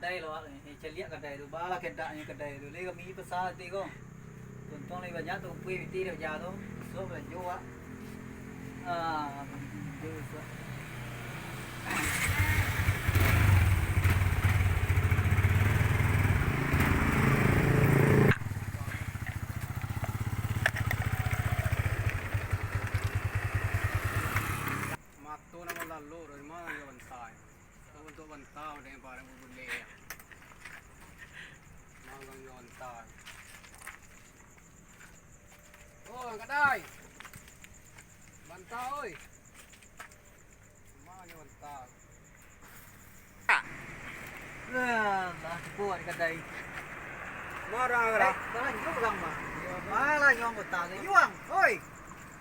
kedai loh, celiak kedai tu, bala kedai tu, lega mi pasar tu ko. Tuntong lagi banyak tu, pui biti dia jatuh, so belanjo ah. Belanjo. Mato naman lalo, rin mga nga bantay. Untuk bantay, dengan parang bubuli. Mga nga bantay. Oh, ang kaday! Bantay, oy! Mga nga bantay. Lah, buat kedai. Marang nga. Belanjo bang mah. Malah nyong utang, yuang, oi.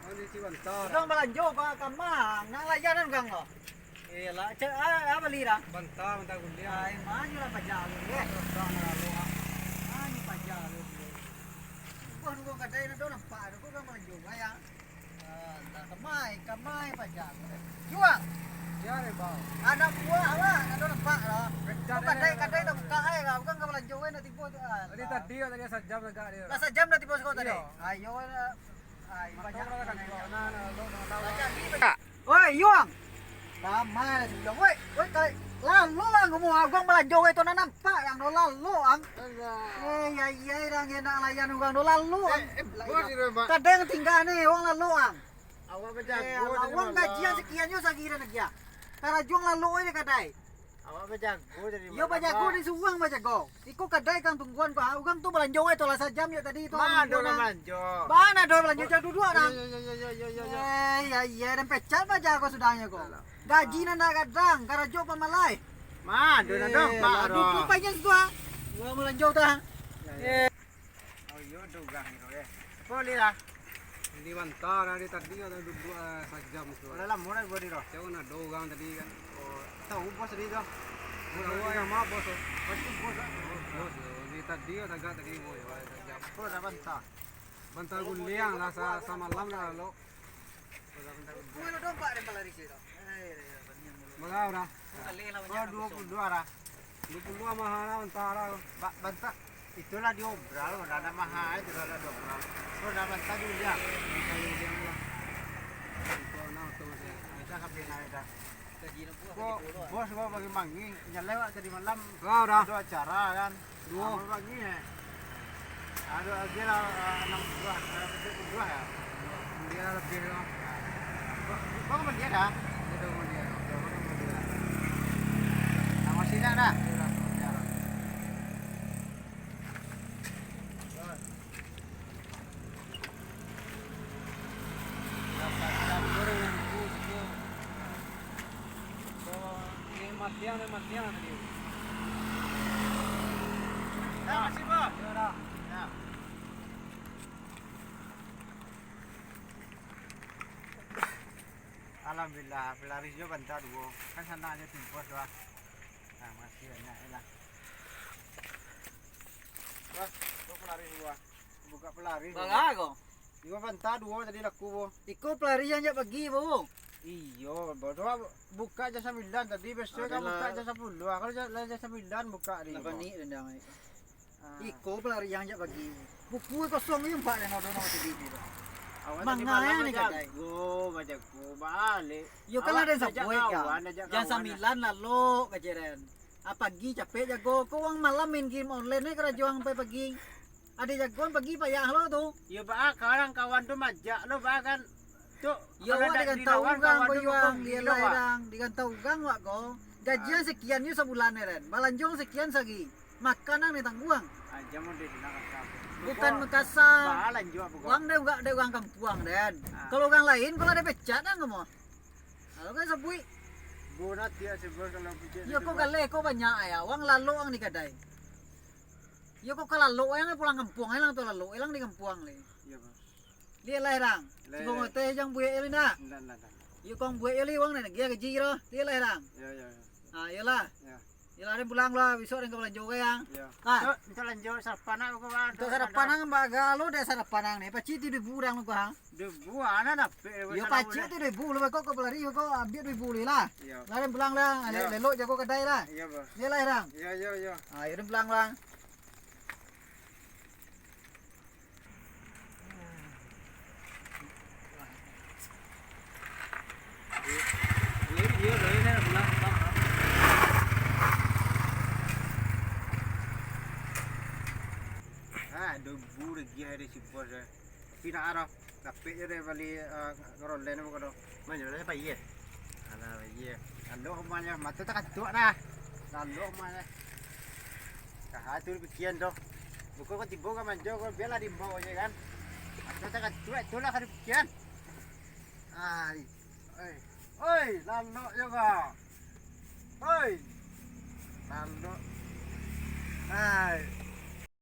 Ano si bantay? Udang belanjo ka kamang, nang layanan gang lo. Lah, apa lira? Bantay, bantay kundi. Ay, manyo lang pajalo. Bantay na lalo. Manyo pajalo. Bukan gua kedai na do nampak, gua kan belanjo ya. Lah kamai pajalo. Yuang. Diyan ba? Anak buah lah, na do nampak lo. Kadai tu buka ay ka, bukan ka belanjo na tipo tu. Tadi tadi sa jam na gari. Lah sejam na tipo ko tadi. Ayo ay banyak Oi, Yuang. Lama sudah. Woi, kali lalu lah ngomong agang belanjo itu na nampak yang do lalu ang. Ya orang enak layan ugang do lalu ang. Kadang tinggal ni wong lalu ang. Awak bejak. Wong gajian sekian yo sagira nagya. Kara juang lalu ini kadai. Awak bejak. Yo bajago di suwang bajago. Iko kadai kang tungguan ko ugang tu belanjo itu lah sejam yo tadi itu. Mana belanjo? Mana do belanjo jam dua orang. Ya. Dan pecat bajago sudahnya ko. Gaji na kadang kara jo pamalay. Mana na dong Pak Ro. Duduk panjang gua. Gua belanjo ta. Oh yo dugang ro eh. Boleh lah. Hindi bantara di tadi ada dua sajam tu. Wala lang muna gua dito. Saya na dugang tadi kan. Oh, tahu bos dito. Mura yang ma bos. Bos. Di tadi ada agak tadi mo yo sajam. Ko na banta. Bantar guliang lah sa malam na lo. Gua lo dong pak pala ri sito. Mga ora. Oh 22 ra. 22 mahal bantara. Banta. Itulah diobral, ada mahal itu ada diobral. Ko na banta juga. Bisa kabin na ita. Bos gua bagi mangi, nyalewat tadi malam. Ora. Ada acara kan. Dua pagi ya. Ada lagi lah 62 ya. Dia lebih lo. Kau ke dia dah? Itu dia. Nama sini dah. Matian tadi. Masih bos. Ya. Alhamdulillah, pelaris juga bentar dulu. Kan sana aja timpos doa. Nah, masih banyak lah. Bos, kau pelaris gua. Buka pelaris. Bang ako. Iku bentar dulu tadi laku bu. Ikaw pelarian niya pagi mo. Iyo, bodoh buka jasa 9 tadi besok kan buka jasa 10. Kalau jasa 9 buka di. Napani rendang ay. Iko pelarian niya pagi. Buku kosong yung pa na doon ako tibili. Awan Mga tadi malam yan, aja go, balik. Yo kala rin sa buhay ka. Diyan sa Milan lalo kajeren. Pagi capek jago ko ang malam main game online ay karajuang pa pagi. Ada jagoan pagi pa ya halo tu. Yo ba sekarang kawan tu majak lo ba kan. Tu Yo dengan taugang ko yung dia larang, dengan taugang wa ko. Gajian sekian yo sa bulan ren. Balanjong sekian sagi. Makanan ni tangguang. Aja mo din nakakap. Bukan Makassar. Bahalan juga bukan. Uang dia enggak ada uang kampuang dan. Kalau orang lain kalau ada pecat kan kamu. Kalau kan sabui. Bonat dia sebab kalau pijak. Yo kok gale kok banyak ya. Uang lalu ang di kadai. Yo kok lalu yang pulang kampung lang to lalu ilang di kampung le. Iya, Bos. Dia lahirang. Sibong teh yang buaya ili na. Nah. Yo kong buaya ili uang na nagya gaji ro. Dia lahirang. Ya. Ah, yo lah. Ya. Yalah ada pulang lah, besok ada belanja ke yang. Iya. Ah, Minta lanjut sarapan aku kan. untuk sarapan nang baga lu dah sarapan nang ni. Paci tu 2,000 orang lu kang. Debu ana na. Yo paci tu 2,000 lu kok pelari kok ambil 2,000 lah. Iya. Lah ada pulang lah, Ya. lelok jago kedai lah. Iya, Bos. Ni lah orang. Iya, iya, iya. Ah, ada pulang lah. Dia dari sana pulang. Debu lagi ada si bos. Pina arah. Tapi je dia balik ngerol lain apa kau? Mana ada bayi? Alah, iya. Lalu mana mata tak tua dah. Lalu mana? Kahatur bikian doh. Bukan kau tiba kau manjo kau biarlah di bawah je kan. Mata tak tua, itulah kau bikian. Oi, oi, lalu juga. Oi, lalu.